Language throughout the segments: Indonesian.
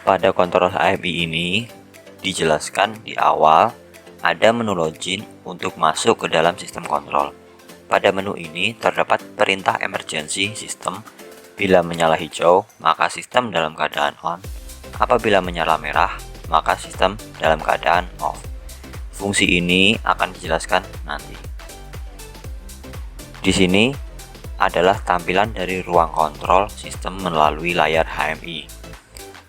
Pada kontrol HMI ini dijelaskan di awal ada menu login untuk masuk ke dalam sistem kontrol. Pada menu ini terdapat perintah emergency system. Bila menyala hijau, maka sistem dalam keadaan on. Apabila menyala merah, maka sistem dalam keadaan off. Fungsi ini akan dijelaskan nanti. Di sini adalah tampilan dari ruang kontrol sistem melalui layar HMI.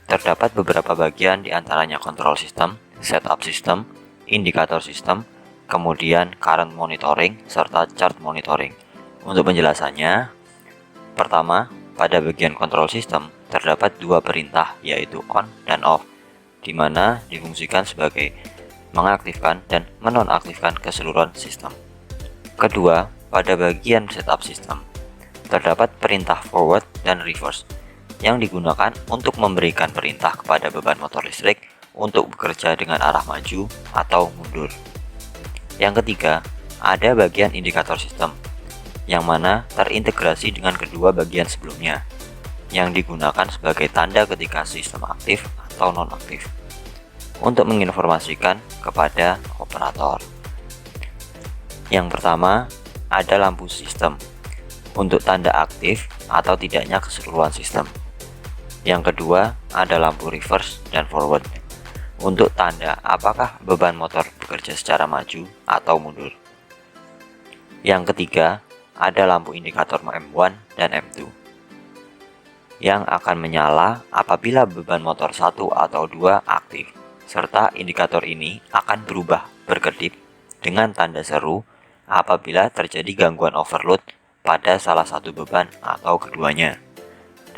Terdapat beberapa bagian diantaranya kontrol sistem, setup sistem, indikator sistem, kemudian current monitoring, serta chart monitoring. Untuk penjelasannya, pertama, pada bagian kontrol sistem terdapat dua perintah yaitu on dan off, di mana difungsikan sebagai mengaktifkan dan menonaktifkan keseluruhan sistem. Kedua, pada bagian setup sistem terdapat perintah forward dan reverse yang digunakan untuk memberikan perintah kepada beban motor listrik untuk bekerja dengan arah maju atau mundur. Yang ketiga, ada bagian indikator sistem yang mana terintegrasi dengan kedua bagian sebelumnya, yang digunakan sebagai tanda ketika sistem aktif atau nonaktif untuk menginformasikan kepada operator. Yang pertama, ada lampu sistem untuk tanda aktif atau tidaknya keseluruhan sistem. Yang kedua, ada lampu reverse dan forward untuk tanda apakah beban motor bekerja secara maju atau mundur. Yang ketiga, ada lampu indikator M1 dan M2 yang akan menyala apabila beban motor 1 atau 2 aktif, serta indikator ini akan berubah berkedip dengan tanda seru apabila terjadi gangguan overload pada salah satu beban atau keduanya,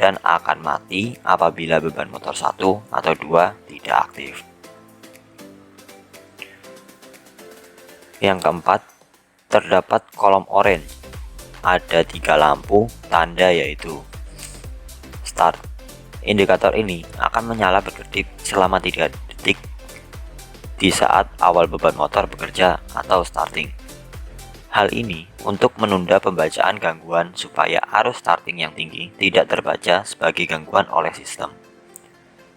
dan akan mati apabila beban motor 1 atau 2 tidak aktif. Yang keempat, terdapat kolom orange. Ada 3 lampu tanda yaitu start. Indikator ini akan menyala berkedip selama 3 detik di saat awal beban motor bekerja atau starting. Hal ini untuk menunda pembacaan gangguan supaya arus starting yang tinggi tidak terbaca sebagai gangguan oleh sistem.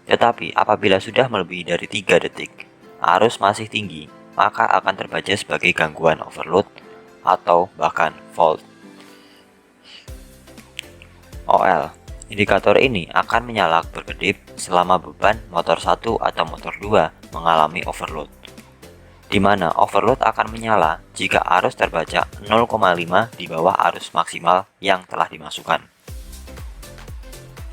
Tetapi apabila sudah melebihi dari 3 detik, arus masih tinggi, maka akan terbaca sebagai gangguan overload atau bahkan fault. OL, indikator ini akan menyala berkedip selama beban motor 1 atau motor 2 mengalami overload, di mana overload akan menyala jika arus terbaca 0,5 di bawah arus maksimal yang telah dimasukkan.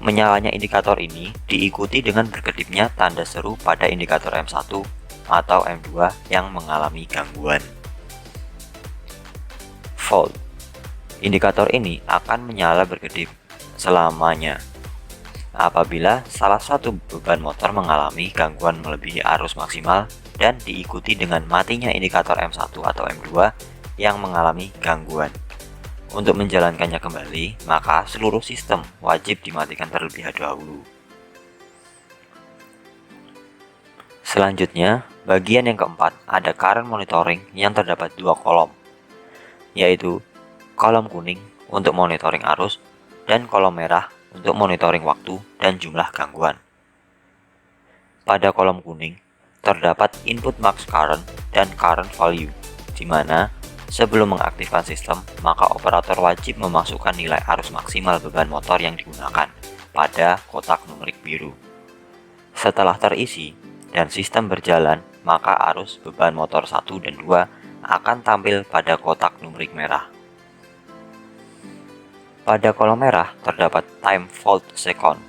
Menyalanya indikator ini diikuti dengan berkedipnya tanda seru pada indikator M1 atau M2 yang mengalami gangguan. Fault, indikator ini akan menyala berkedip selamanya apabila salah satu beban motor mengalami gangguan melebihi arus maksimal dan diikuti dengan matinya indikator M1 atau M2 yang mengalami gangguan. Untuk menjalankannya kembali, maka seluruh sistem wajib dimatikan terlebih dahulu. Selanjutnya, bagian yang keempat ada current monitoring yang terdapat 2 kolom, yaitu kolom kuning untuk monitoring arus dan kolom merah untuk monitoring waktu dan jumlah gangguan. Pada kolom kuning terdapat input max current dan current value, di mana sebelum mengaktifkan sistem maka operator wajib memasukkan nilai arus maksimal beban motor yang digunakan pada kotak numerik biru. Setelah terisi dan sistem berjalan, maka arus beban motor 1 dan 2 akan tampil pada kotak numerik merah. Pada kolom merah terdapat time fault second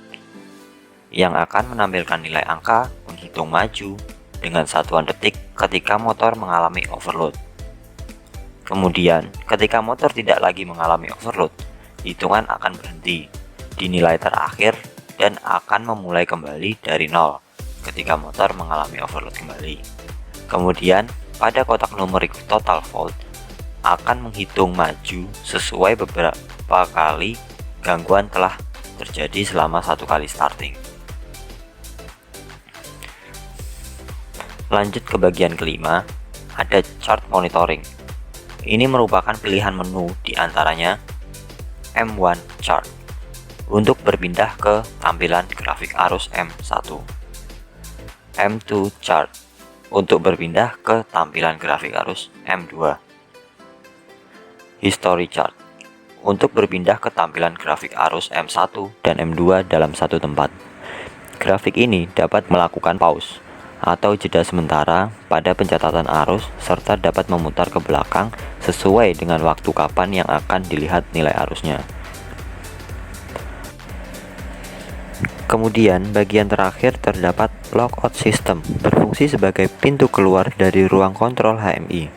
yang akan menampilkan nilai angka menghitung maju dengan satuan detik ketika motor mengalami overload. Kemudian, ketika motor tidak lagi mengalami overload, hitungan akan berhenti di nilai terakhir dan akan memulai kembali dari 0 ketika motor mengalami overload kembali. Kemudian, pada kotak numerik total fault akan menghitung maju sesuai beberapa kali gangguan telah terjadi selama 1 kali starting. Lanjut ke bagian kelima, ada chart monitoring. Ini merupakan pilihan menu di antaranya M1 chart untuk berpindah ke tampilan grafik arus M1. M2 chart untuk berpindah ke tampilan grafik arus M2. History chart untuk berpindah ke tampilan grafik arus M1 dan M2 dalam satu tempat. Grafik ini dapat melakukan pause atau jeda sementara pada pencatatan arus serta dapat memutar ke belakang sesuai dengan waktu kapan yang akan dilihat nilai arusnya. Kemudian bagian terakhir terdapat logout system, berfungsi sebagai pintu keluar dari ruang kontrol HMI.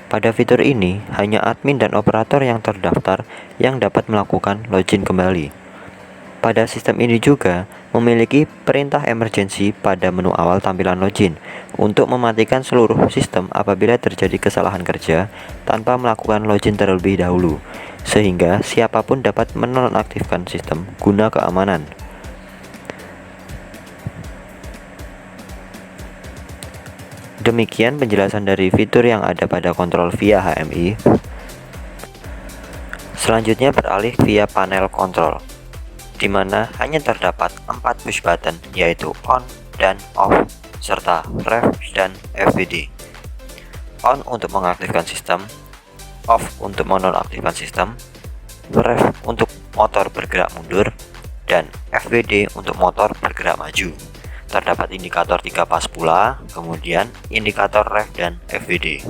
Pada fitur ini, hanya admin dan operator yang terdaftar yang dapat melakukan login kembali. Pada sistem ini juga memiliki perintah emergency pada menu awal tampilan login untuk mematikan seluruh sistem apabila terjadi kesalahan kerja tanpa melakukan login terlebih dahulu, sehingga siapapun dapat menonaktifkan sistem guna keamanan. Demikian penjelasan dari fitur yang ada pada kontrol via HMI. Selanjutnya beralih via panel kontrol, di mana hanya terdapat 4 push button, yaitu on dan off, serta ref dan FWD. On untuk mengaktifkan sistem, off untuk menonaktifkan sistem, ref untuk motor bergerak mundur, dan FWD untuk motor bergerak maju. Terdapat indikator 3 pas pula, kemudian indikator ref dan FWD.